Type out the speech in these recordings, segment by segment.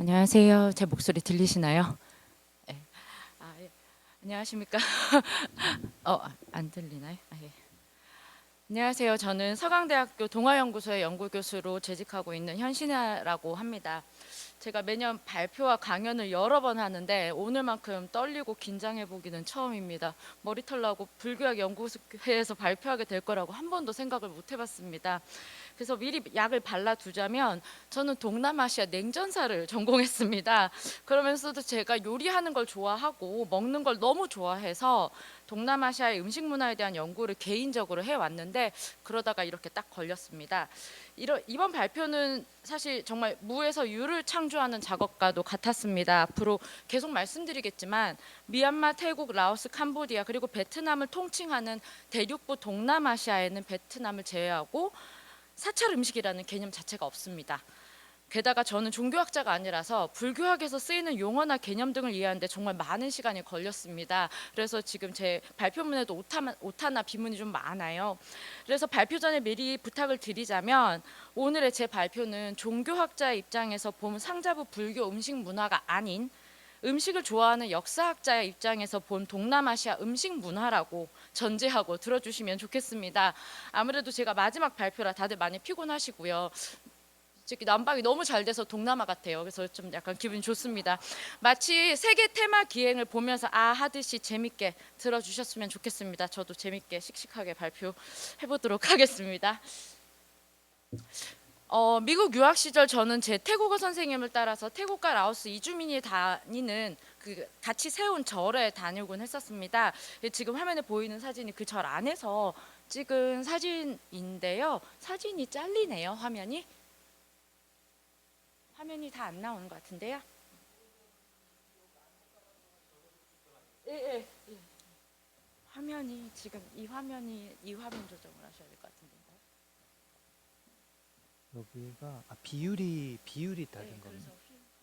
안녕하세요. 제 목소리 들리시나요? 네. 예. 안녕하십니까? 안 들리나요? 예. 안녕하세요. 저는 서강대학교 동아연구소의 연구교수로 재직하고 있는 현신아라고 합니다. 제가 매년 발표와 강연을 여러 번 하는데 오늘만큼 떨리고 긴장해 보기는 처음입니다. 머리털 나고 불교학 연구회에서 발표하게 될 거라고 한 번도 생각을 못 해봤습니다. 그래서 미리 약을 발라두자면 저는 동남아시아 냉전사를 전공했습니다. 그러면서도 제가 요리하는 걸 좋아하고 먹는 걸 너무 좋아해서 동남아시아의 음식 문화에 대한 연구를 개인적으로 해왔는데 그러다가 이렇게 딱 걸렸습니다. 이번 발표는 사실 정말 무에서 유를 창조하는 작업과도 같았습니다. 앞으로 계속 말씀드리겠지만 미얀마, 태국, 라오스, 캄보디아 그리고 베트남을 통칭하는 대륙부 동남아시아에는 베트남을 제외하고 사찰 음식이라는 개념 자체가 없습니다. 게다가 저는 종교학자가 아니라서 불교학에서 쓰이는 용어나 개념 등을 이해하는데 정말 많은 시간이 걸렸습니다. 그래서 지금 제 발표문에도 오타나 비문이 좀 많아요. 그래서 발표 전에 미리 부탁을 드리자면 오늘의 제 발표는 종교학자의 입장에서 본 상자부 불교 음식 문화가 아닌 음식을 좋아하는 역사학자의 입장에서 본 동남아시아 음식 문화라고 전제하고 들어주시면 좋겠습니다. 아무래도 제가 마지막 발표라 다들 많이 피곤하시고요. 솔직히 난방이 너무 잘 돼서 동남아 같아요. 그래서 좀 약간 기분이 좋습니다. 마치 세계 테마 기행을 보면서 하듯이 재밌게 들어주셨으면 좋겠습니다. 저도 재밌게 씩씩하게 발표해보도록 하겠습니다. 미국 유학 시절 저는 제 태국어 선생님을 따라서 태국과 라오스 이주민이 다니는 같이 세운 절에 다니곤 했었습니다. 지금 화면에 보이는 사진이 그 절 안에서 찍은 사진인데요. 사진이 잘리네요. 화면이 다 안 나오는 것 같은데요. 예. 화면이 지금 이 화면 조정을 하셔야 될 것 같은데. 여기가 비율이 다른 네, 겁니다. 그래서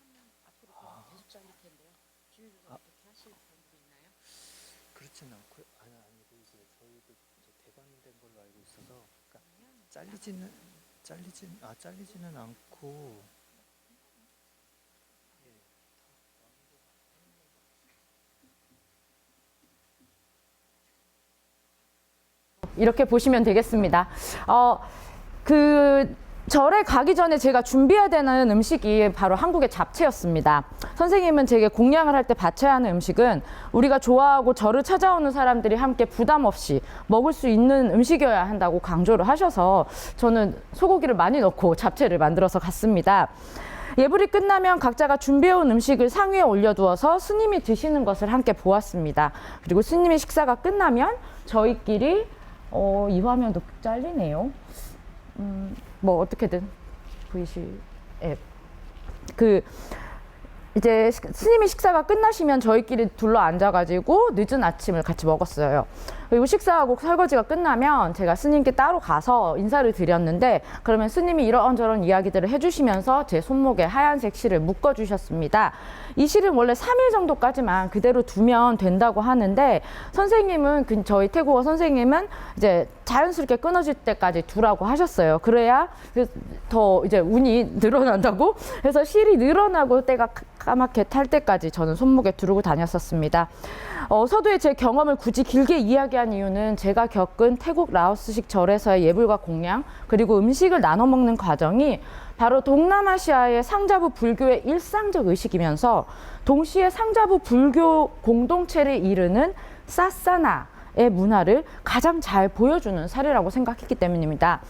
화면 앞으로 계속 잘릴 텐데요. 비율 조정 어떻게 하실 방법이 있나요? 그렇진 않고 아니고 이제 저희도 이제 대관된 걸로 알고 있어서 그러니까 잘리지는 않고 이렇게 보시면 되겠습니다. 절에 가기 전에 제가 준비해야 되는 음식이 바로 한국의 잡채였습니다. 선생님은 제게 공양을 할 때 바쳐야 하는 음식은 우리가 좋아하고 절을 찾아오는 사람들이 함께 부담 없이 먹을 수 있는 음식이어야 한다고 강조를 하셔서 저는 소고기를 많이 넣고 잡채를 만들어서 갔습니다. 예불이 끝나면 각자가 준비해온 음식을 상위에 올려두어서 스님이 드시는 것을 함께 보았습니다. 그리고 스님의 식사가 끝나면 저희끼리 이 화면도 잘리네요. 뭐 어떻게든 보이실 이제 스님이 식사가 끝나시면 저희끼리 둘러 앉아가지고 늦은 아침을 같이 먹었어요. 그리고 식사하고 설거지가 끝나면 제가 스님께 따로 가서 인사를 드렸는데 그러면 스님이 이런저런 이야기들을 해주시면서 제 손목에 하얀색 실을 묶어주셨습니다. 이 실은 원래 3일 정도까지만 그대로 두면 된다고 하는데 선생님은 저희 태국어 선생님은 이제 자연스럽게 끊어질 때까지 두라고 하셨어요. 그래야 더 이제 운이 늘어난다고 해서 실이 늘어나고 때가 까맣게 탈 때까지 저는 손목에 두르고 다녔었습니다. 서두에 제 경험을 굳이 길게 이야기한 이유는 제가 겪은 태국 라오스식 절에서의 예불과 공양 그리고 음식을 나눠 먹는 과정이 바로 동남아시아의 상자부 불교의 일상적 의식이면서 동시에 상자부 불교 공동체를 이루는 사사나의 문화를 가장 잘 보여주는 사례라고 생각했기 때문입니다.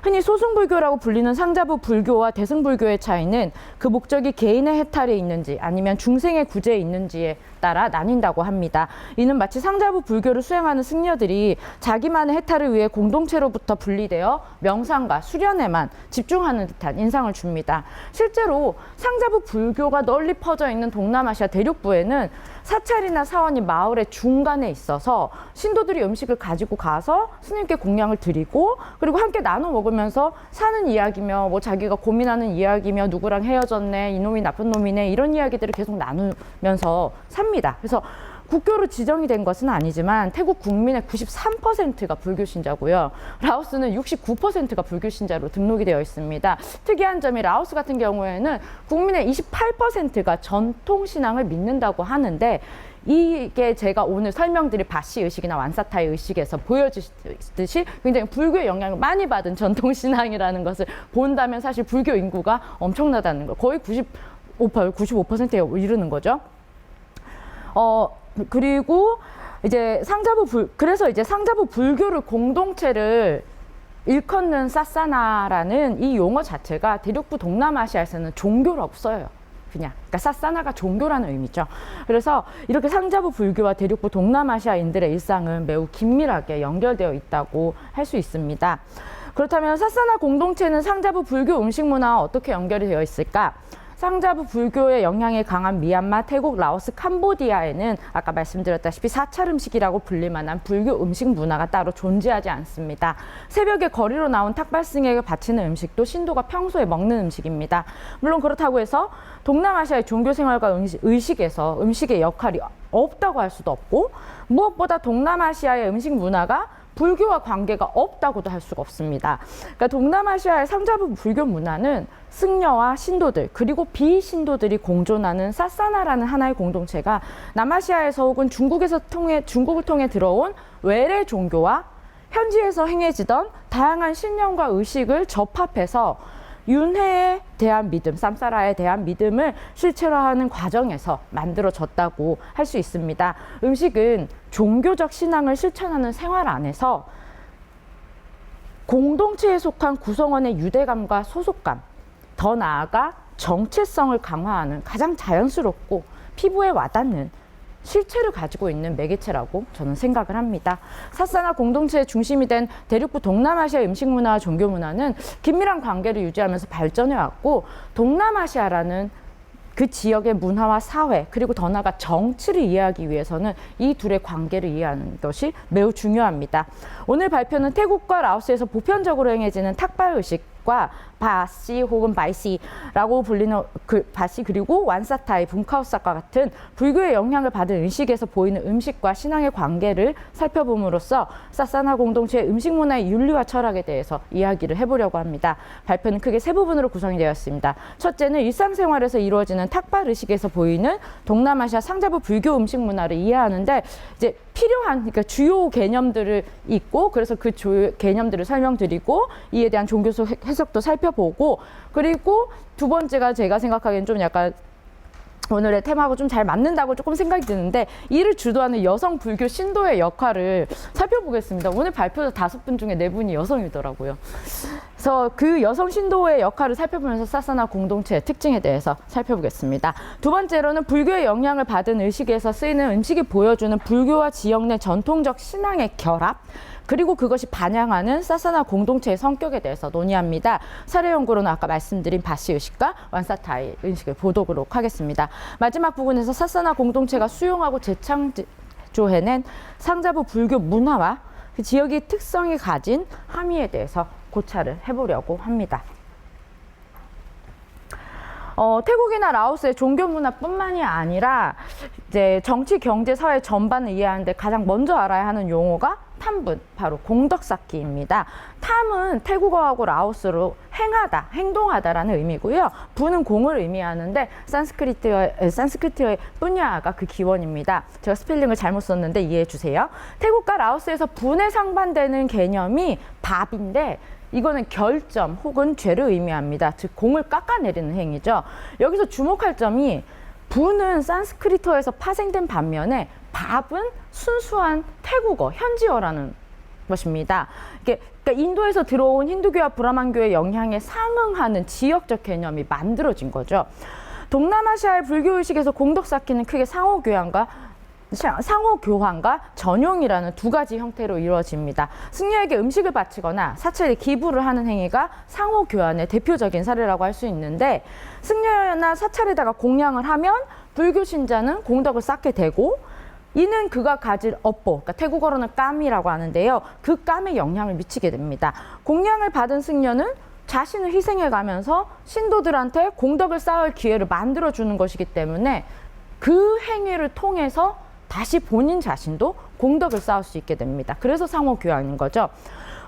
흔히 소승불교라고 불리는 상자부 불교와 대승불교의 차이는 그 목적이 개인의 해탈에 있는지 아니면 중생의 구제에 있는지에 따라 나뉜다고 합니다. 이는 마치 상자부 불교를 수행하는 승려들이 자기만의 해탈을 위해 공동체로부터 분리되어 명상과 수련에만 집중하는 듯한 인상을 줍니다. 실제로 상자부 불교가 널리 퍼져 있는 동남아시아 대륙부에는 사찰이나 사원이 마을의 중간에 있어서 신도들이 음식을 가지고 가서 스님께 공양을 드리고 그리고 함께 나눠 먹으면서 사는 이야기며 뭐 자기가 고민하는 이야기며 누구랑 헤어졌네 이놈이 나쁜 놈이네 이런 이야기들을 계속 나누면서 삽니다. 그래서 국교로 지정이 된 것은 아니지만 태국 국민의 93%가 불교 신자고요. 라오스는 69%가 불교 신자로 등록이 되어 있습니다. 특이한 점이 라오스 같은 경우에는 국민의 28%가 전통 신앙을 믿는다고 하는데 이게 제가 오늘 설명드릴 바시 의식이나 완사타이 의식에서 보여주듯이 굉장히 불교의 영향을 많이 받은 전통 신앙이라는 것을 본다면 사실 불교 인구가 엄청나다는 거, 거의 95%에 이르는 거죠. 그리고 이제 그래서 이제 상자부 불교를 공동체를 일컫는 사사나라는 이 용어 자체가 대륙부 동남아시아에서는 종교라고 써요. 그러니까 사사나가 종교라는 의미죠. 그래서 이렇게 상자부 불교와 대륙부 동남아시아인들의 일상은 매우 긴밀하게 연결되어 있다고 할 수 있습니다. 그렇다면 사사나 공동체는 상자부 불교 음식 문화와 어떻게 연결이 되어 있을까? 상자부 불교의 영향이 강한 미얀마, 태국, 라오스, 캄보디아에는 아까 말씀드렸다시피 사찰 음식이라고 불릴 만한 불교 음식 문화가 따로 존재하지 않습니다. 새벽에 거리로 나온 탁발승에게 바치는 음식도 신도가 평소에 먹는 음식입니다. 물론 그렇다고 해서 동남아시아의 종교 생활과 의식에서 음식의 역할이 없다고 할 수도 없고, 무엇보다 동남아시아의 음식 문화가 불교와 관계가 없다고도 할 수가 없습니다. 그러니까 동남아시아의 상자부 불교 문화는 승려와 신도들 그리고 비신도들이 공존하는 사사나라는 하나의 공동체가 남아시아에서 혹은 중국을 통해 들어온 외래 종교와 현지에서 행해지던 다양한 신념과 의식을 접합해서 윤회에 대한 믿음, 쌈사라에 대한 믿음을 실체화하는 과정에서 만들어졌다고 할 수 있습니다. 음식은 종교적 신앙을 실천하는 생활 안에서 공동체에 속한 구성원의 유대감과 소속감, 더 나아가 정체성을 강화하는 가장 자연스럽고 피부에 와닿는 실체를 가지고 있는 매개체라고 저는 생각을 합니다. 사사나 공동체의 중심이 된 대륙부 동남아시아 음식 문화와 종교 문화는 긴밀한 관계를 유지하면서 발전해 왔고, 동남아시아라는 그 지역의 문화와 사회 그리고 더 나아가 정치를 이해하기 위해서는 이 둘의 관계를 이해하는 것이 매우 중요합니다. 오늘 발표는 태국과 라오스에서 보편적으로 행해지는 탁발 의식과 바시 혹은 바이시라고 불리는 바시 그리고 완사타이, 분카오사과 같은 불교의 영향을 받은 의식에서 보이는 음식과 신앙의 관계를 살펴봄으로써 사사나 공동체의 음식 문화의 윤리와 철학에 대해서 이야기를 해보려고 합니다. 발표는 크게 세 부분으로 구성이 되었습니다. 첫째는 일상생활에서 이루어지는 탁발 의식에서 보이는 동남아시아 상자부 불교 음식 문화를 이해하는데 이제 필요한 그러니까 주요 개념들을 있고, 그래서 그 주요 개념들을 설명드리고 이에 대한 종교 해석도 살펴보고, 그리고 두 번째가 제가 생각하기엔 좀 약간 오늘의 테마하고 좀 잘 맞는다고 조금 생각이 드는데, 이를 주도하는 여성 불교 신도의 역할을 살펴보겠습니다. 오늘 발표자 5분 중에 4분이 여성이더라고요. 그래서 그 여성 신도의 역할을 살펴보면서 사사나 공동체의 특징에 대해서 살펴보겠습니다. 두 번째로는 불교의 영향을 받은 의식에서 쓰이는 음식이 보여주는 불교와 지역 내 전통적 신앙의 결합, 그리고 그것이 반영하는 사사나 공동체의 성격에 대해서 논의합니다. 사례 연구로는 아까 말씀드린 바시 의식과 완사타이 의식을 보도록 하겠습니다. 마지막 부분에서 사사나 공동체가 수용하고 재창조해낸 상자부 불교 문화와 그 지역의 특성이 가진 함의에 대해서 고찰을 해보려고 합니다. 태국이나 라오스의 종교 문화뿐만이 아니라 이제 정치, 경제, 사회 전반을 이해하는데 가장 먼저 알아야 하는 용어가 탐분, 바로 공덕쌓기입니다. 탐은 태국어하고 라오스로 행하다, 행동하다라는 의미고요. 분은 공을 의미하는데 산스크리트어의 뿌냐가 그 기원입니다. 제가 스펠링을 잘못 썼는데 이해해 주세요. 태국과 라오스에서 분에 상반되는 개념이 밥인데, 이거는 결점 혹은 죄를 의미합니다. 즉 공을 깎아내리는 행위죠. 여기서 주목할 점이 분은 산스크리트어에서 파생된 반면에 밥은 순수한 태국어, 현지어라는 것입니다. 그러니까 인도에서 들어온 힌두교와 브라만교의 영향에 상응하는 지역적 개념이 만들어진 거죠. 동남아시아의 불교의식에서 공덕쌓기는 크게 상호교환과 전용이라는 두 가지 형태로 이루어집니다. 승려에게 음식을 바치거나 사찰에 기부를 하는 행위가 상호교환의 대표적인 사례라고 할 수 있는데, 승려나 사찰에다가 공양을 하면 불교 신자는 공덕을 쌓게 되고, 이는 그가 가질 업보, 그러니까 태국어로는 깜이라고 하는데요. 그 깜에 영향을 미치게 됩니다. 공양을 받은 승려는 자신을 희생해가면서 신도들한테 공덕을 쌓을 기회를 만들어주는 것이기 때문에 그 행위를 통해서 다시 본인 자신도 공덕을 쌓을 수 있게 됩니다. 그래서 상호교환인 거죠.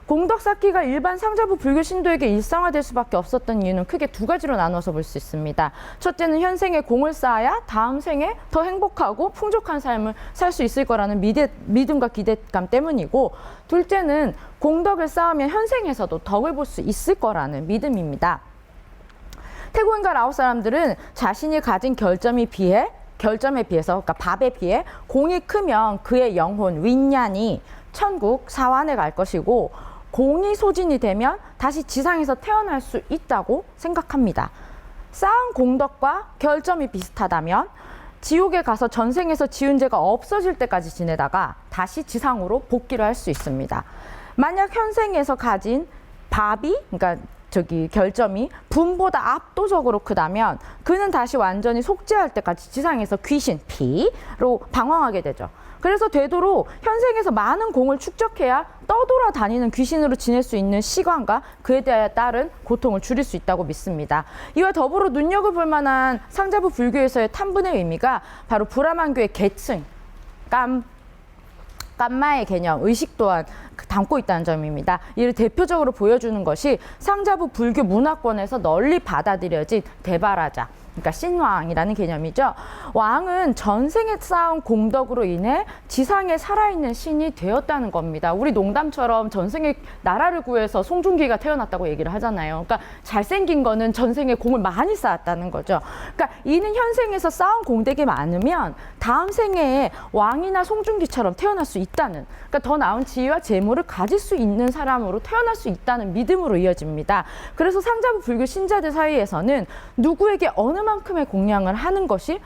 공덕 쌓기가 일반 상자부 불교 신도에게 일상화될 수밖에 없었던 이유는 크게 두 가지로 나눠서 볼 수 있습니다. 첫째는 현생에 공을 쌓아야 다음 생에 더 행복하고 풍족한 삶을 살 수 있을 거라는 믿음과 기대감 때문이고, 둘째는 공덕을 쌓으면 현생에서도 덕을 볼 수 있을 거라는 믿음입니다. 태국인과 라오스 사람들은 자신이 가진 결점에 비해서, 그러니까 밥에 비해 공이 크면 그의 영혼, 윈얀이 천국, 사완에 갈 것이고, 공이 소진이 되면 다시 지상에서 태어날 수 있다고 생각합니다. 쌓은 공덕과 결점이 비슷하다면 지옥에 가서 전생에서 지은 죄가 없어질 때까지 지내다가 다시 지상으로 복귀를 할 수 있습니다. 만약 현생에서 가진 밥이, 그러니까 결점이 분보다 압도적으로 크다면 그는 다시 완전히 속죄할 때까지 지상에서 귀신, 피로 방황하게 되죠. 그래서 되도록 현생에서 많은 공을 축적해야 떠돌아다니는 귀신으로 지낼 수 있는 시간과 그에 따른 고통을 줄일 수 있다고 믿습니다. 이와 더불어 눈여겨볼 만한 상자부 불교에서의 탐분의 의미가 바로 브라만교의 계층, 깜마의 개념, 의식 또한 담고 있다는 점입니다. 이를 대표적으로 보여주는 것이 상자부 불교 문화권에서 널리 받아들여진 대바라자, 그러니까 신왕이라는 개념이죠. 왕은 전생에 쌓은 공덕으로 인해 지상에 살아있는 신이 되었다는 겁니다. 우리 농담처럼 전생에 나라를 구해서 송중기가 태어났다고 얘기를 하잖아요. 그러니까 잘생긴 거는 전생에 공을 많이 쌓았다는 거죠. 그러니까 이는 현생에서 쌓은 공덕이 많으면 다음 생에 왕이나 송중기처럼 태어날 수 있다는, 그러니까 더 나은 지위와 재물을 가질 수 있는 사람으로 태어날 수 있다는 믿음으로 이어집니다. 그래서 상자부 불교 신자들 사이에서는 누구에게 어느 만큼의 공양을 하는 것이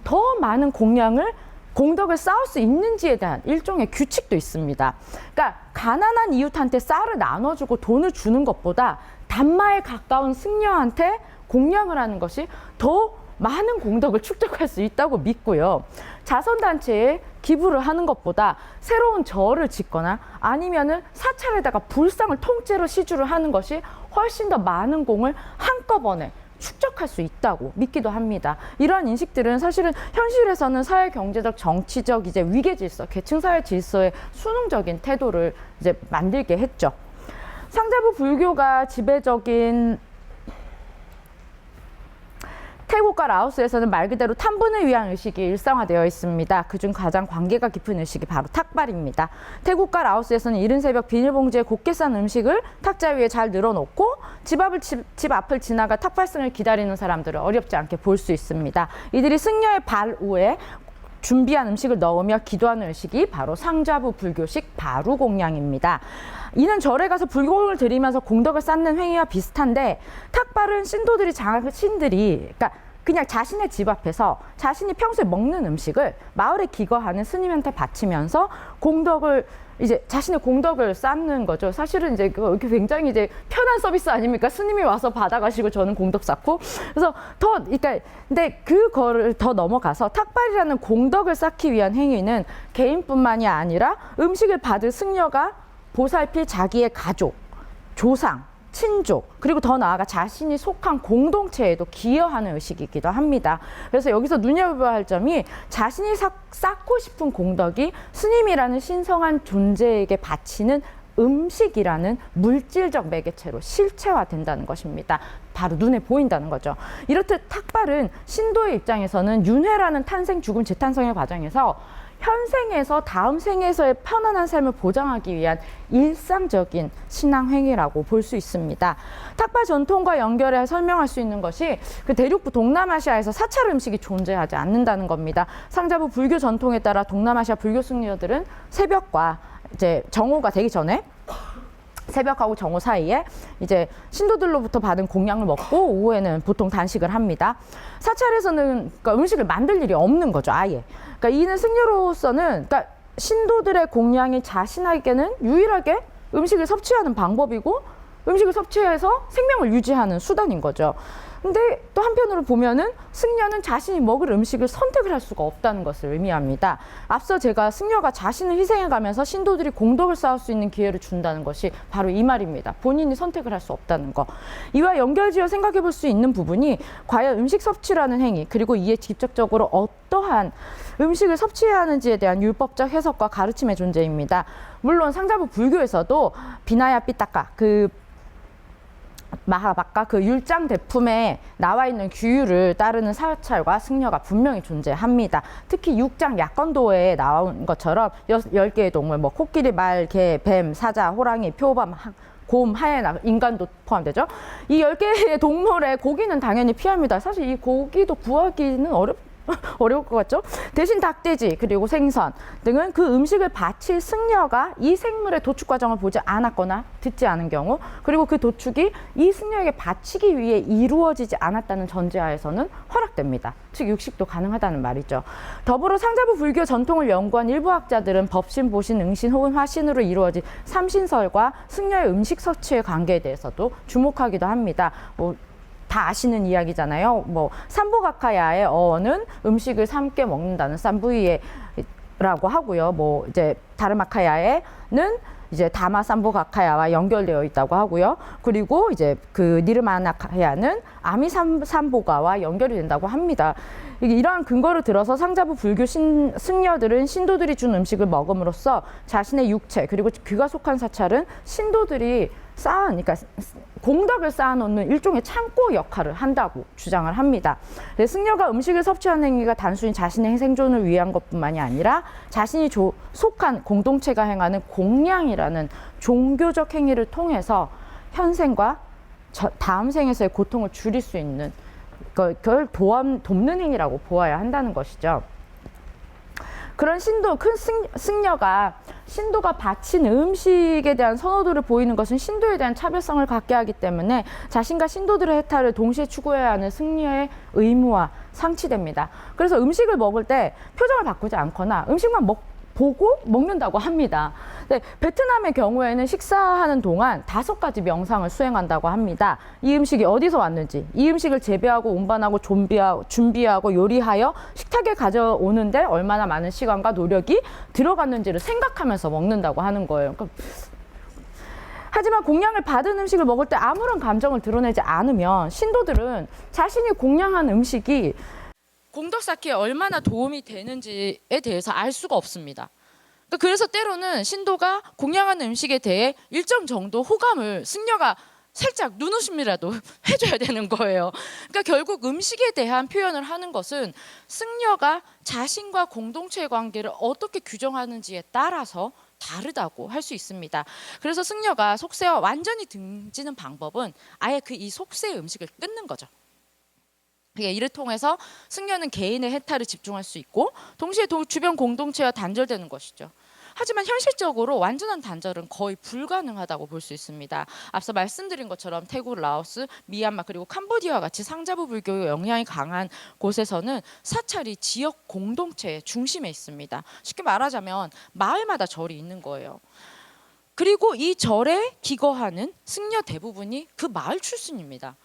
더 많은 공덕을 쌓을 수 있는지에 대한 일종의 규칙도 있습니다. 그러니까 가난한 이웃한테 쌀을 나눠주고 돈을 주는 것보다 단마에 가까운 승려한테 공양을 하는 것이 더 많은 공덕을 축적할 수 있다고 믿고요. 자선단체에 기부를 하는 것보다 새로운 절을 짓거나 아니면은 사찰에다가 불상을 통째로 시주를 하는 것이 훨씬 더 많은 공을 한꺼번에 축적할 수 있다고 믿기도 합니다. 이러한 인식들은 사실은 현실에서는 사회 경제적 정치적 위계 질서, 계층 사회 질서의 수능적인 태도를 만들게 했죠. 상자부 불교가 지배적인 태국과 라오스에서는 말 그대로 탐분을 위한 의식이 일상화되어 있습니다. 그중 가장 관계가 깊은 의식이 바로 탁발입니다. 태국과 라오스에서는 이른 새벽 비닐봉지에 곱게 싼 음식을 탁자 위에 잘 늘어놓고 집 앞을 지나가 탁발승을 기다리는 사람들을 어렵지 않게 볼 수 있습니다. 이들이 승려의 발 위에 준비한 음식을 넣으며 기도하는 의식이 바로 상자부 불교식 바루공양입니다. 이는 절에 가서 불공을 드리면서 공덕을 쌓는 행위와 비슷한데, 탁발은 신들이 그러니까 그냥 자신의 집 앞에서 자신이 평소에 먹는 음식을 마을에 기거하는 스님한테 바치면서 자신의 공덕을 쌓는 거죠. 사실은 그게 굉장히 편한 서비스 아닙니까? 스님이 와서 받아가시고 저는 공덕 쌓고. 그래서 근데 그거를 더 넘어가서 탁발이라는 공덕을 쌓기 위한 행위는 개인뿐만이 아니라 음식을 받을 승려가 보살필 자기의 가족, 조상, 친족, 그리고 더 나아가 자신이 속한 공동체에도 기여하는 의식이기도 합니다. 그래서 여기서 눈여겨봐야 할 점이 자신이 쌓고 싶은 공덕이 스님이라는 신성한 존재에게 바치는 음식이라는 물질적 매개체로 실체화된다는 것입니다. 바로 눈에 보인다는 거죠. 이렇듯 탁발은 신도의 입장에서는 윤회라는 탄생, 죽음, 재탄생의 과정에서 현생에서 다음 생에서의 편안한 삶을 보장하기 위한 일상적인 신앙 행위라고 볼 수 있습니다. 탁발 전통과 연결해 설명할 수 있는 것이 대륙부 동남아시아에서 사찰 음식이 존재하지 않는다는 겁니다. 상자부 불교 전통에 따라 동남아시아 불교 승려들은 새벽과 정오가 되기 전에, 새벽하고 정오 사이에 신도들로부터 받은 공양을 먹고 오후에는 보통 단식을 합니다. 사찰에서는 음식을 만들 일이 없는 거죠, 아예. 이는 승려로서는 신도들의 공양이 자신에게는 유일하게 음식을 섭취하는 방법이고 음식을 섭취해서 생명을 유지하는 수단인 거죠. 근데 또 한편으로 보면은 승려는 자신이 먹을 음식을 선택을 할 수가 없다는 것을 의미합니다. 앞서 제가 승려가 자신을 희생해가면서 신도들이 공덕을 쌓을 수 있는 기회를 준다는 것이 바로 이 말입니다. 본인이 선택을 할 수 없다는 거. 이와 연결지어 생각해 볼 수 있는 부분이 과연 음식 섭취라는 행위, 그리고 이에 직접적으로 어떠한 음식을 섭취해야 하는지에 대한 율법적 해석과 가르침의 존재입니다. 물론 상자부 불교에서도 비나야 삐따까, 마하박가 율장 대품에 나와 있는 규율을 따르는 사찰과 승려가 분명히 존재합니다. 특히 6장 약건도에 나온 것처럼 10개의 동물, 뭐 코끼리, 말, 개, 뱀, 사자, 호랑이, 표범, 곰, 하예나, 인간도 포함되죠. 이 10개의 동물의 고기는 당연히 피합니다. 사실 이 고기도 구하기는 어려울 것 같죠? 대신 닭돼지 그리고 생선 등은 그 음식을 바칠 승려가 이 생물의 도축 과정을 보지 않았거나 듣지 않은 경우, 그리고 그 도축이 이 승려에게 바치기 위해 이루어지지 않았다는 전제하에서는 허락됩니다. 즉 육식도 가능하다는 말이죠. 더불어 상자부 불교 전통을 연구한 일부 학자들은 법신, 보신, 응신 혹은 화신으로 이루어진 삼신설과 승려의 음식 섭취의 관계에 대해서도 주목하기도 합니다. 다 아시는 이야기잖아요. 삼보가카야의 어원은 음식을 3개 먹는다는 쌈부이에라고 하고요. 이제 다르마카야에는 이제 다마 삼보가카야와 연결되어 있다고 하고요. 그리고 이제 그 니르마나카야는 아미 삼보가와 연결이 된다고 합니다. 이러한 근거를 들어서 상자부 불교 승려들은 신도들이 준 음식을 먹음으로써 자신의 육체, 그리고 그가 속한 사찰은 신도들이 그러니까 공덕을 쌓아놓는 일종의 창고 역할을 한다고 주장을 합니다. 승려가 음식을 섭취하는 행위가 단순히 자신의 생존을 위한 것뿐만이 아니라 자신이 속한 공동체가 행하는 공양이라는 종교적 행위를 통해서 현생과 다음 생에서의 고통을 줄일 수 있는 그걸 돕는 행위라고 보아야 한다는 것이죠. 그런 큰 승려가 신도가 바친 음식에 대한 선호도를 보이는 것은 신도에 대한 차별성을 갖게 하기 때문에 자신과 신도들의 해탈을 동시에 추구해야 하는 승려의 의무와 상치됩니다. 그래서 음식을 먹을 때 표정을 바꾸지 않거나 음식만 보고 먹는다고 합니다. 네, 베트남의 경우에는 식사하는 동안 5가지 명상을 수행한다고 합니다. 이 음식이 어디서 왔는지, 이 음식을 재배하고 운반하고 준비하고 요리하여 식탁에 가져오는데 얼마나 많은 시간과 노력이 들어갔는지를 생각하면서 먹는다고 하는 거예요. 하지만 공양을 받은 음식을 먹을 때 아무런 감정을 드러내지 않으면 신도들은 자신이 공양한 음식이 공덕 쌓기에 얼마나 도움이 되는지에 대해서 알 수가 없습니다. 그래서 때로는 신도가 공양하는 음식에 대해 일정 정도 호감을 승려가 살짝 눈웃음이라도 해줘야 되는 거예요. 그러니까 결국 음식에 대한 표현을 하는 것은 승려가 자신과 공동체의 관계를 어떻게 규정하는지에 따라서 다르다고 할 수 있습니다. 그래서 승려가 속세와 완전히 등지는 방법은 아예 이 속세의 음식을 끊는 거죠. 이를 통해서 승려는 개인의 해탈에 집중할 수 있고 동시에 주변 공동체와 단절되는 것이죠. 하지만 현실적으로 완전한 단절은 거의 불가능하다고 볼 수 있습니다. 앞서 말씀드린 것처럼 태국, 라오스, 미얀마 그리고 캄보디아와 같이 상자부 불교의 영향이 강한 곳에서는 사찰이 지역 공동체의 중심에 있습니다. 쉽게 말하자면 마을마다 절이 있는 거예요. 그리고 이 절에 기거하는 승려 대부분이 그 마을 출신입니다.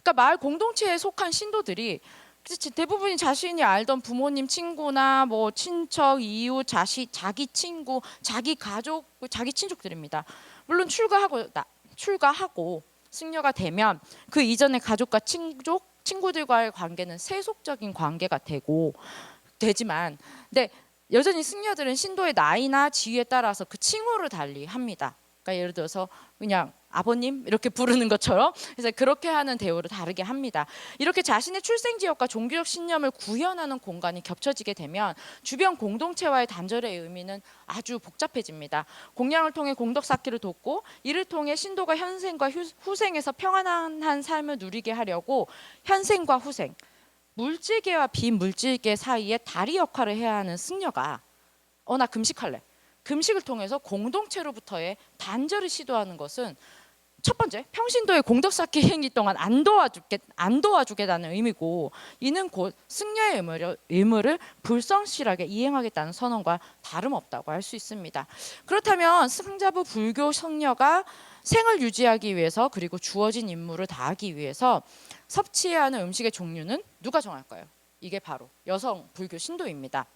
그러니까 마을 공동체에 속한 신도들이 대부분이 자신이 알던 부모님, 친구나 친척, 이웃, 자기 친구, 자기 가족, 자기 친족들입니다. 물론 출가하고 승려가 되면 그 이전의 가족과 친구들과의 관계는 세속적인 관계가 되지만, 근데 여전히 승려들은 신도의 나이나 지위에 따라서 그 칭호를 달리 합니다. 그러니까 예를 들어서 그냥 아버님 이렇게 부르는 것처럼, 그래서 그렇게 하는 대우를 다르게 합니다. 이렇게 자신의 출생 지역과 종교적 신념을 구현하는 공간이 겹쳐지게 되면 주변 공동체와의 단절의 의미는 아주 복잡해집니다. 공양을 통해 공덕 쌓기를 돕고 이를 통해 신도가 현생과 후생에서 평안한 삶을 누리게 하려고 현생과 후생, 물질계와 비물질계 사이에 다리 역할을 해야 하는 승려가 나 금식할래. 금식을 통해서 공동체로부터의 단절을 시도하는 것은 첫 번째, 평신도의 공덕 쌓기 행위 동안 안 도와주겠다는 의미고, 이는 곧 승려의 의무를 불성실하게 이행하겠다는 선언과 다름없다고 할 수 있습니다. 그렇다면 상자부 불교 승려가 생을 유지하기 위해서 그리고 주어진 임무를 다하기 위해서 섭취해야 하는 음식의 종류는 누가 정할까요? 이게 바로 여성 불교 신도입니다.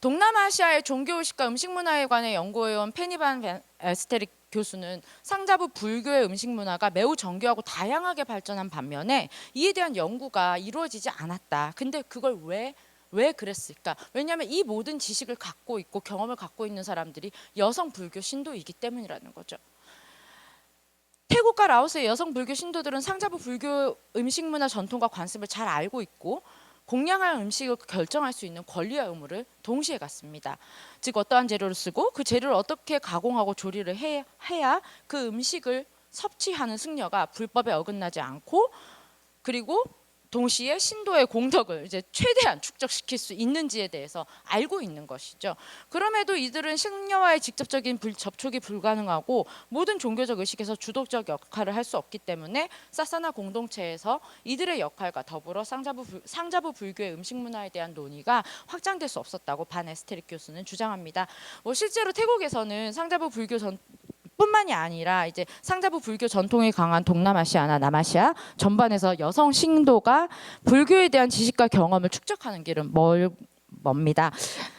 동남아시아의 종교의식과 음식문화에 관해 연구해온 페니반 에스테릭 교수는 상자부 불교의 음식 문화가 매우 정교하고 다양하게 발전한 반면에 이에 대한 연구가 이루어지지 않았다. 근데 그걸 왜 그랬을까? 왜냐하면 이 모든 지식을 갖고 있고 경험을 갖고 있는 사람들이 여성 불교 신도이기 때문이라는 거죠. 태국과 라오스의 여성 불교 신도들은 상자부 불교 음식 문화 전통과 관습을 잘 알고 있고 공양할 음식을 결정할 수 있는 권리와 의무를 동시에 갖습니다. 즉 어떠한 재료를 쓰고 그 재료를 어떻게 가공하고 조리를 해야 그 음식을 섭취하는 승려가 불법에 어긋나지 않고 그리고 동시에 신도의 공덕을 이제 최대한 축적시킬 수 있는지에 대해서 알고 있는 것이죠. 그럼에도 이들은 승려와의 직접적인 접촉이 불가능하고 모든 종교적 의식에서 주도적 역할을 할 수 없기 때문에 사사나 공동체에서 이들의 역할과 더불어 상자부 불교의 음식 문화에 대한 논의가 확장될 수 없었다고 반 에스테릭 교수는 주장합니다. 실제로 태국에서는 상자부 불교 뿐만이 아니라 이제 상자부 불교 전통이 강한 동남아시아나 남아시아 전반에서 여성 신도가 불교에 대한 지식과 경험을 축적하는 길은 멉니다.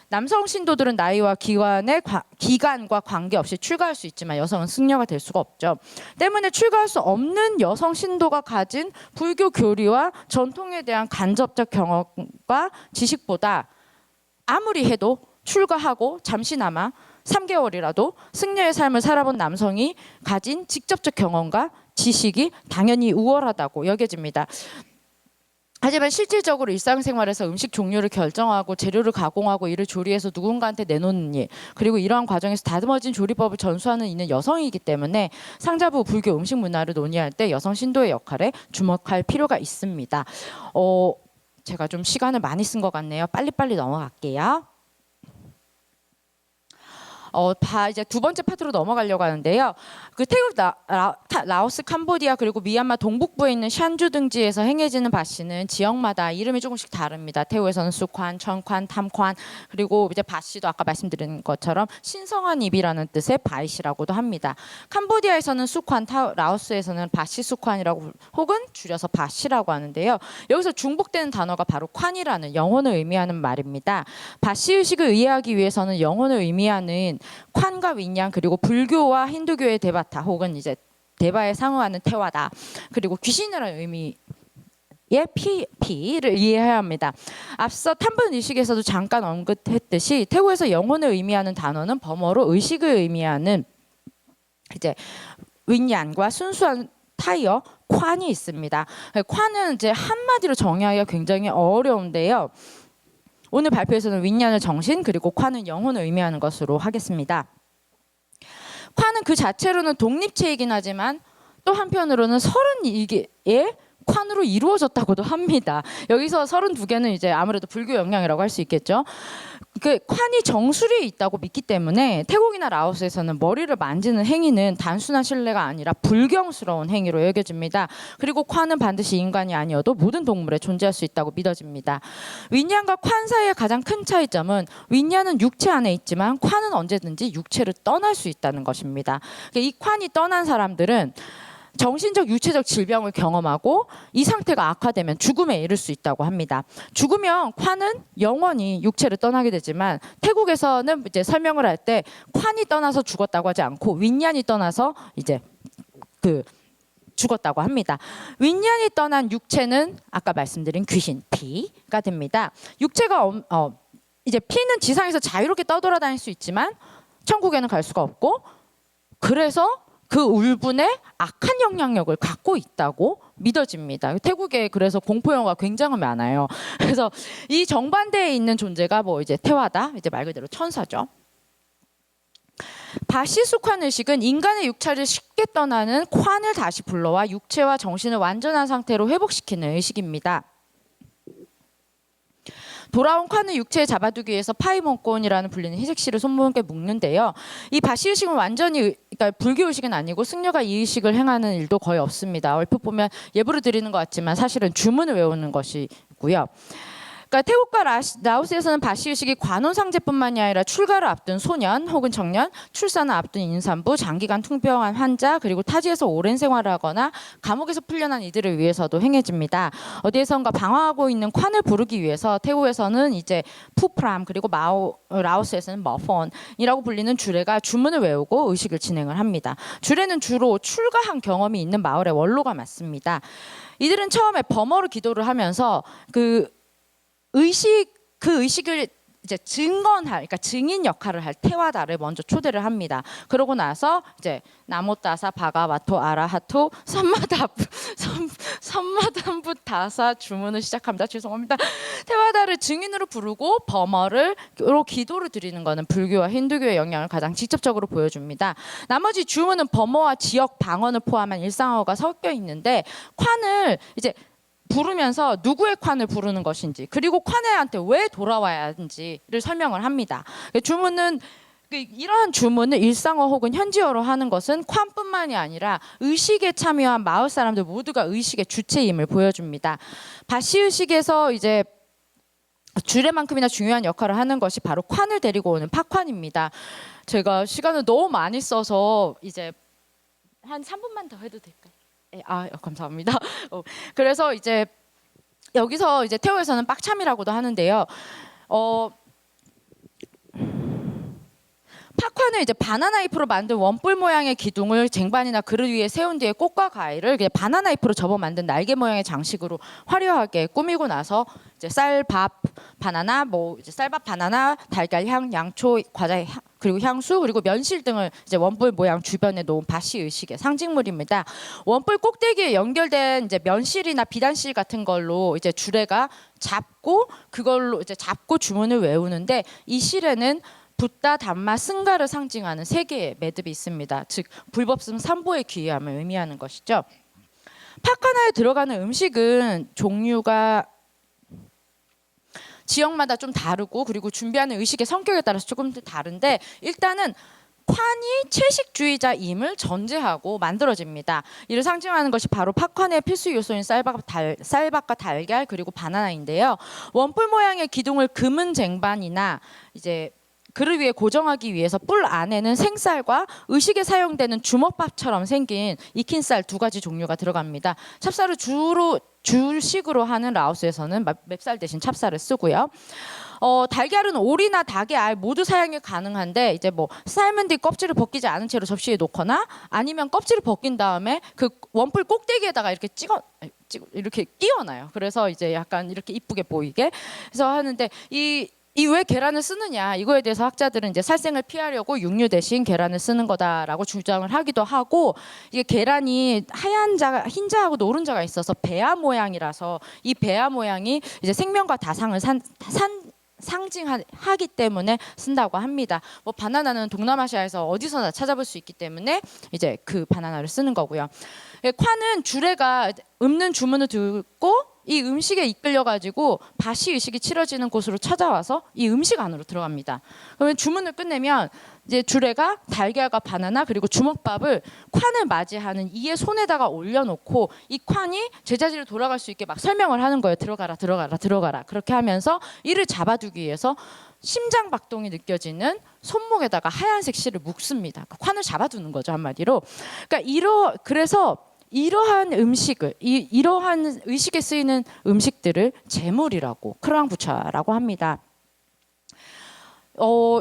남성 신도들은 나이와 기간과 관계없이 출가할 수 있지만 여성은 승려가 될 수가 없죠. 때문에 출가할 수 없는 여성 신도가 가진 불교 교리와 전통에 대한 간접적 경험과 지식보다 아무리 해도 출가하고 잠시나마 3개월이라도 승려의 삶을 살아본 남성이 가진 직접적 경험과 지식이 당연히 우월하다고 여겨집니다. 하지만 실질적으로 일상생활에서 음식 종류를 결정하고 재료를 가공하고 이를 조리해서 누군가한테 내놓는 일 그리고 이러한 과정에서 다듬어진 조리법을 전수하는 이는 여성이기 때문에 상자부 불교 음식 문화를 논의할 때 여성 신도의 역할에 주목할 필요가 있습니다. 제가 좀 시간을 많이 쓴 것 같네요. 빨리빨리 넘어갈게요. 이제 두 번째 파트로 넘어가려고 하는데요. 그 태국, 라오스, 캄보디아 그리고 미얀마 동북부에 있는 샨주 등지에서 행해지는 밭씨는 지역마다 이름이 조금씩 다릅니다. 태국에서는 수관, 청관, 탐관 그리고 이제 밭씨도 아까 말씀드린 것처럼 신성한 입이라는 뜻의 바이시라고도 합니다. 캄보디아에서는 수관, 라오스에서는 밭씨 수관이라고 혹은 줄여서 밭씨라고 하는데요. 여기서 중복되는 단어가 바로 콴이라는 영혼을 의미하는 말입니다. 밭씨 의식을 이해하기 위해서는 영혼을 의미하는 콴과 윈양 그리고 불교와 힌두교의 데바타 혹은 이제 데바에 상응하는 태와다 그리고 귀신이라는 의미의 피를 이해해야 합니다. 앞서 탐분 의식에서도 잠깐 언급했듯이 태국에서 영혼을 의미하는 단어는 범어로 의식을 의미하는 이제 윈양과 순수한 타이어 콴이 있습니다. 콴은 이제 한마디로 정의하기가 굉장히 어려운데요. 오늘 발표에서는 윈양을 정신 그리고 콴은 영혼을 의미하는 것으로 하겠습니다. 콴은 그 자체로는 독립체이긴 하지만 또 한편으로는 32개의 콴으로 이루어졌다고도 합니다. 여기서 32개는 이제 아무래도 불교 영향이라고 할 수 있겠죠. 그 콴이 정수리에 있다고 믿기 때문에 태국이나 라오스에서는 머리를 만지는 행위는 단순한 신뢰가 아니라 불경스러운 행위로 여겨집니다. 그리고 콴은 반드시 인간이 아니어도 모든 동물에 존재할 수 있다고 믿어집니다. 윈양과 콴 사이의 가장 큰 차이점은 윈양은 육체 안에 있지만 콴은 언제든지 육체를 떠날 수 있다는 것입니다. 이 콴이 떠난 사람들은 정신적 유체적 질병을 경험하고 이 상태가 악화되면 죽음에 이를 수 있다고 합니다. 죽으면 콴은 영원히 육체를 떠나게 되지만 태국에서는 이제 설명을 할 때 콴이 떠나서 죽었다고 하지 않고 윈양이 떠나서 이제 죽었다고 합니다. 윈양이 떠난 육체는 아까 말씀드린 귀신 피가 됩니다. 육체가 이제 피는 지상에서 자유롭게 떠돌아다닐 수 있지만 천국에는 갈 수가 없고 그래서 그 울분에 악한 영향력을 갖고 있다고 믿어집니다. 태국에 그래서 공포 영화가 굉장히 많아요. 그래서 이 정반대에 있는 존재가 이제 태화다, 이제 말 그대로 천사죠. 바시숙환 의식은 인간의 육체를 쉽게 떠나는 콴을 다시 불러와 육체와 정신을 완전한 상태로 회복시키는 의식입니다. 돌아온 콴을 육체에 잡아두기 위해서 파이몬곤이라는 불리는 희색시를 손목에 묶는데요. 이 바시 의식은 완전히 그러니까 불교 의식은 아니고 승려가 이 의식을 행하는 일도 거의 없습니다. 얼핏 보면 예불을 드리는 것 같지만 사실은 주문을 외우는 것이고요. 그러니까 태국과 라오스에서는 바시 의식이 관혼상제뿐만이 아니라 출가를 앞둔 소년 혹은 청년, 출산을 앞둔 임산부, 장기간 투병한 환자, 그리고 타지에서 오랜 생활을 하거나 감옥에서 풀려난 이들을 위해서도 행해집니다. 어디에선가 방황하고 있는 콴을 부르기 위해서 태국에서는 이제 푸프람, 그리고 라오스에서는 머폰이라고 불리는 주례가 주문을 외우고 의식을 진행을 합니다. 주례는 주로 출가한 경험이 있는 마을의 원로가 맡습니다. 이들은 처음에 범어로 기도를 하면서 그 의식을 이제 증언할, 그러니까 증인 역할을 할 테와다를 먼저 초대를 합니다. 그러고 나서 이제 나모따사 바가바토 아라하토 선마담부타사 주문을 시작합니다. 죄송합니다. 테와다를 증인으로 부르고 범어로 기도를 드리는 것은 불교와 힌두교의 영향을 가장 직접적으로 보여줍니다. 나머지 주문은 범어와 지역 방언을 포함한 일상어가 섞여 있는데 콴을 이제 부르면서 누구의 콴을 부르는 것인지, 그리고 콴한테 왜 돌아와야 하는지를 설명을 합니다. 주문은 이러한 주문을 일상어 혹은 현지어로 하는 것은 콴뿐만이 아니라 의식에 참여한 마을 사람들 모두가 의식의 주체임을 보여줍니다. 바시 의식에서 이제 주례만큼이나 중요한 역할을 하는 것이 바로 콴을 데리고 오는 파콴입니다. 제가 시간을 너무 많이 써서 이제 한 3분만 더 해도 될까요? 감사합니다. 그래서 이제 여기서 이제 태국에서는 빡참이라고도 하는데요. 파콴을 이제 바나나 잎으로 만든 원뿔 모양의 기둥을 쟁반이나 그릇 위에 세운 뒤에 꽃과 과일을 바나나 잎으로 접어 만든 날개 모양의 장식으로 화려하게 꾸미고 나서 이제 쌀밥, 바나나, 쌀밥, 바나나, 달걀, 양초, 과자, 그리고 향수, 그리고 면실 등을 이제 원뿔 모양 주변에 놓은 바시 의식의 상징물입니다. 원뿔 꼭대기에 연결된 이제 면실이나 비단실 같은 걸로 이제 주례가 그걸로 이제 잡고 주문을 외우는데, 이 실에는 붓다, 담마, 승가를 상징하는 세 개의 매듭이 있습니다. 즉 불법성 삼보의 귀함을 의미하는 것이죠. 파카나에 들어가는 음식은 종류가 지역마다 좀 다르고, 그리고 준비하는 의식의 성격에 따라서 조금 다른데, 일단은 콴이 채식주의자임을 전제하고 만들어집니다. 이를 상징하는 것이 바로 파콴의 필수 요소인 쌀밥과 달걀, 그리고 바나나인데요. 원뿔 모양의 기둥을 금은 쟁반이나 이제 그릇 위에 고정하기 위해서 뿔 안에는 생쌀과 의식에 사용되는 주먹밥처럼 생긴 익힌 쌀 두 가지 종류가 들어갑니다. 찹쌀을 주로 주식으로 하는 라오스에서는 맵쌀 대신 찹쌀을 쓰고요. 달걀은 오리나 닭의 알 모두 사용이 가능한데, 이제 삶은 뒤 껍질을 벗기지 않은 채로 접시에 놓거나, 아니면 껍질을 벗긴 다음에 그 원뿔 꼭대기에다가 이렇게 끼워놔요. 그래서 이제 약간 이렇게 이쁘게 보이게 해서 하는데, 이 왜 계란을 쓰느냐, 이거에 대해서 학자들은 이제 살생을 피하려고 육류 대신 계란을 쓰는 거다라고 주장을 하기도 하고, 이게 계란이 흰자하고 노른자가 있어서 배아 모양이라서 이 배아 모양이 이제 생명과 다상을 상징하기 때문에 쓴다고 합니다. 바나나는 동남아시아에서 어디서나 찾아볼 수 있기 때문에 이제 그 바나나를 쓰는 거고요. 콴은 주례가 읊는 주문을 듣고 이 음식에 이끌려 가지고 바시 의식이 치러지는 곳으로 찾아와서 이 음식 안으로 들어갑니다. 그러면 주문을 끝내면 이제 주례가 달걀과 바나나 그리고 주먹밥을 콴을 맞이하는 이의 손에다가 올려놓고, 이 콴이 제자리로 돌아갈 수 있게 막 설명을 하는 거예요. 들어가라, 들어가라, 들어가라. 그렇게 하면서 이를 잡아두기 위해서 심장 박동이 느껴지는 손목에다가 하얀색 실을 묶습니다. 콴을 잡아두는 거죠, 한마디로. 그러니까 그래서 이러한 음식을, 이러한 의식에 쓰이는 음식들을 제물이라고, 크랑부차라고 합니다.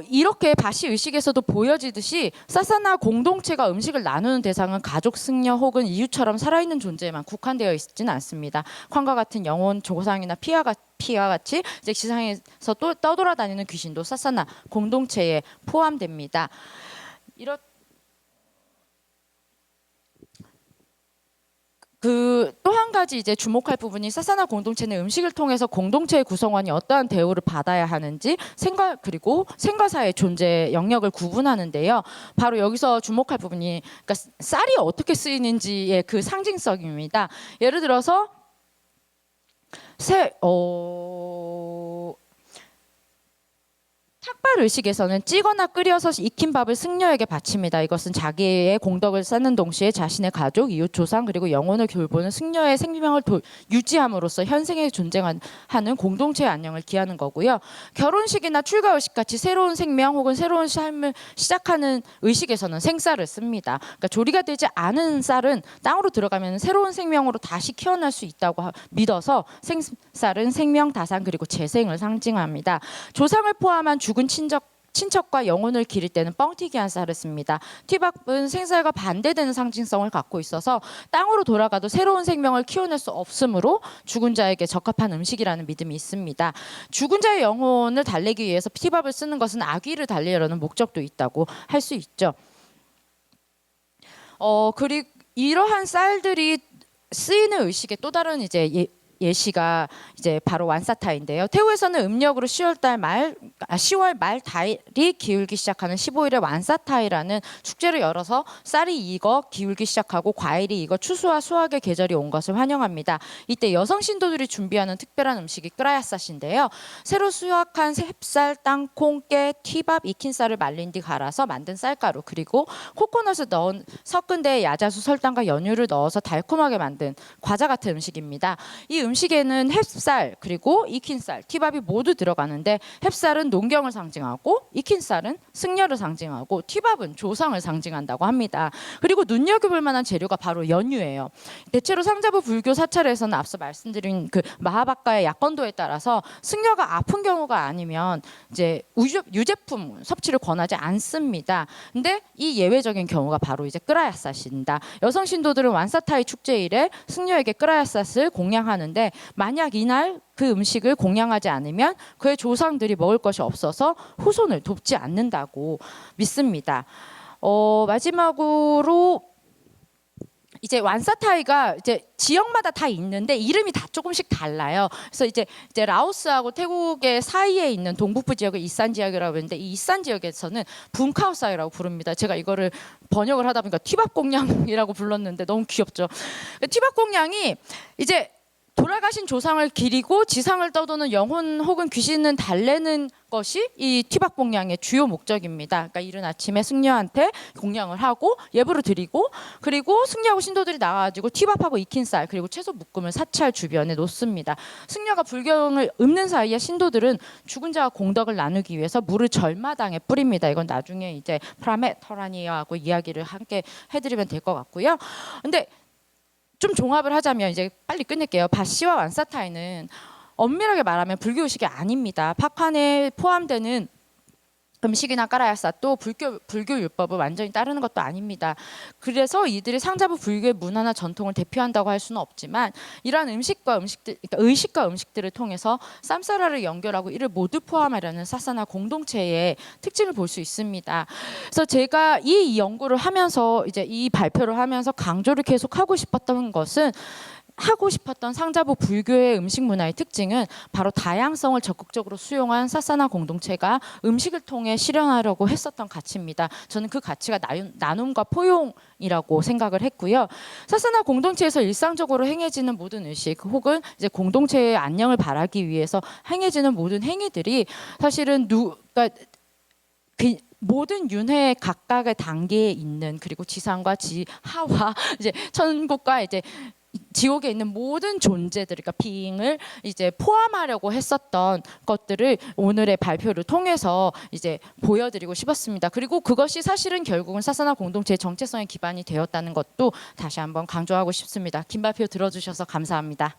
이렇게 바시 의식에서도 보여지듯이 사사나 공동체가 음식을 나누는 대상은 가족, 승려 혹은 이웃처럼 살아있는 존재에만 국한되어 있지는 않습니다. 콴과 같은 영혼, 조상이나 피와 같이 이제 지상에서 또 떠돌아다니는 귀신도 사사나 공동체에 포함됩니다. 또 한 가지 이제 주목할 부분이, 사사나 공동체는 음식을 통해서 공동체의 구성원이 어떠한 대우를 받아야 하는지 그리고 생과사의 존재 영역을 구분하는데요. 바로 여기서 주목할 부분이, 그러니까 쌀이 어떻게 쓰이는지의 그 상징성입니다. 예를 들어서 탁발 생활 의식에서는 찌거나 끓여서 익힌 밥을 승려에게 바칩니다. 이것은 자기의 공덕을 쌓는 동시에 자신의 가족, 이웃, 조상 그리고 영혼을 돌보는 승려의 생명을 유지함으로써 현생에 존재하는 공동체의 안녕을 기하는 거고요. 결혼식이나 출가 의식 같이 새로운 생명 혹은 새로운 삶을 시작하는 의식에서는 생쌀을 씁니다. 그러니까 조리가 되지 않은 쌀은 땅으로 들어가면 새로운 생명으로 다시 키어날 수 있다고 믿어서 생쌀은 생명, 다산 그리고 재생을 상징합니다. 조상을 포함한 죽은 친척과 영혼을 기릴 때는 뻥튀기 한 쌀을 씁니다. 티밥은 생쌀과 반대되는 상징성을 갖고 있어서 땅으로 돌아가도 새로운 생명을 키워낼 수 없으므로 죽은 자에게 적합한 음식이라는 믿음이 있습니다. 죽은 자의 영혼을 달래기 위해서 티밥을 쓰는 것은 악귀를 달래려는 목적도 있다고 할 수 있죠. 그리고 이러한 쌀들이 쓰이는 의식의 또 다른 이제 예시가 이제 바로 완사타인데요. 태우에서는 음력으로 10월 말 달이 기울기 시작하는 15일에 완사타이라는 축제를 열어서 쌀이 익어 기울기 시작하고 과일이 익어 추수와 수확의 계절이 온 것을 환영합니다. 이때 여성 신도들이 준비하는 특별한 음식이 끄라야삿인데요. 새로 수확한 햅쌀, 땅콩, 깨, 튀밥, 익힌 쌀을 말린 뒤 갈아서 만든 쌀가루 그리고 코코넛을 섞은 데에 야자수, 설탕과 연유를 넣어서 달콤하게 만든 과자 같은 음식입니다. 이 음식에는 햅쌀 그리고 익힌 쌀, 티밥이 모두 들어가는데 햅쌀은 농경을 상징하고 익힌 쌀은 승려를 상징하고 티밥은 조상을 상징한다고 합니다. 그리고 눈여겨볼 만한 재료가 바로 연유예요. 대체로 상자부 불교 사찰에서는 앞서 말씀드린 그 마하바카의 약건도에 따라서 승려가 아픈 경우가 아니면 이제 유제품 섭취를 권하지 않습니다. 근데 이 예외적인 경우가 바로 이제 끄라야삿입니다. 여성 신도들은 완사타이 축제일에 승려에게 끄라야삿을 공양하는데 만약 이날 그 음식을 공양하지 않으면 그의 조상들이 먹을 것이 없어서 후손을 돕지 않는다고 믿습니다. 마지막으로 이제 완사타이가 이제 지역마다 다 있는데 이름이 다 조금씩 달라요. 그래서 이제 라오스하고 태국의 사이에 있는 동북부 지역을 이산 지역이라고 하는데 이 이산 지역에서는 분카오사이라고 부릅니다. 제가 이거를 번역을 하다 보니까 티밥공양이라고 불렀는데 너무 귀엽죠. 티밥공양이 이제 돌아가신 조상을 기리고 지상을 떠도는 영혼 혹은 귀신은 달래는 것이 이 티밥공양의 주요 목적입니다. 그러니까 이른 아침에 승려한테 공양을 하고 예불을 드리고 그리고 승려하고 신도들이 나와가지고 티밥하고 익힌 쌀 그리고 채소 묶음을 사찰 주변에 놓습니다. 승려가 불경을 읊는 사이에 신도들은 죽은 자와 공덕을 나누기 위해서 물을 절마당에 뿌립니다. 이건 나중에 이제 프라메 터라니아하고 이야기를 함께 해드리면 될 것 같고요. 근데 좀 종합을 하자면 이제 빨리 끝낼게요. 바시와 완사타이는 엄밀하게 말하면 불교 의식이 아닙니다. 팝칸에 포함되는 음식이나 끄라야삿도 불교 율법을 완전히 따르는 것도 아닙니다. 그래서 이들이 상자부 불교의 문화나 전통을 대표한다고 할 수는 없지만 이러한 음식과 음식들, 그러니까 의식과 음식들을 통해서 쌈사라를 연결하고 이를 모두 포함하려는 사사나 공동체의 특징을 볼 수 있습니다. 그래서 제가 이 연구를 하면서 이제 이 발표를 하면서 강조를 계속 하고 싶었던 것은 상자부 불교의 음식 문화의 특징은 바로 다양성을 적극적으로 수용한 사사나 공동체가 음식을 통해 실현하려고 했었던 가치입니다. 저는 그 가치가 나눔과 포용이라고 생각을 했고요. 사사나 공동체에서 일상적으로 행해지는 모든 의식 혹은 이제 공동체의 안녕을 바라기 위해서 행해지는 모든 행위들이 사실은 그러니까 모든 윤회의 각각의 단계에 있는 그리고 지상과 지하와 이제 천국과 이제 지옥에 있는 모든 존재들, 그러니까 비잉을 이제 포함하려고 했었던 것들을 오늘의 발표를 통해서 이제 보여드리고 싶었습니다. 그리고 그것이 사실은 결국은 사사나 공동체의 정체성의 기반이 되었다는 것도 다시 한번 강조하고 싶습니다. 긴 발표 들어주셔서 감사합니다.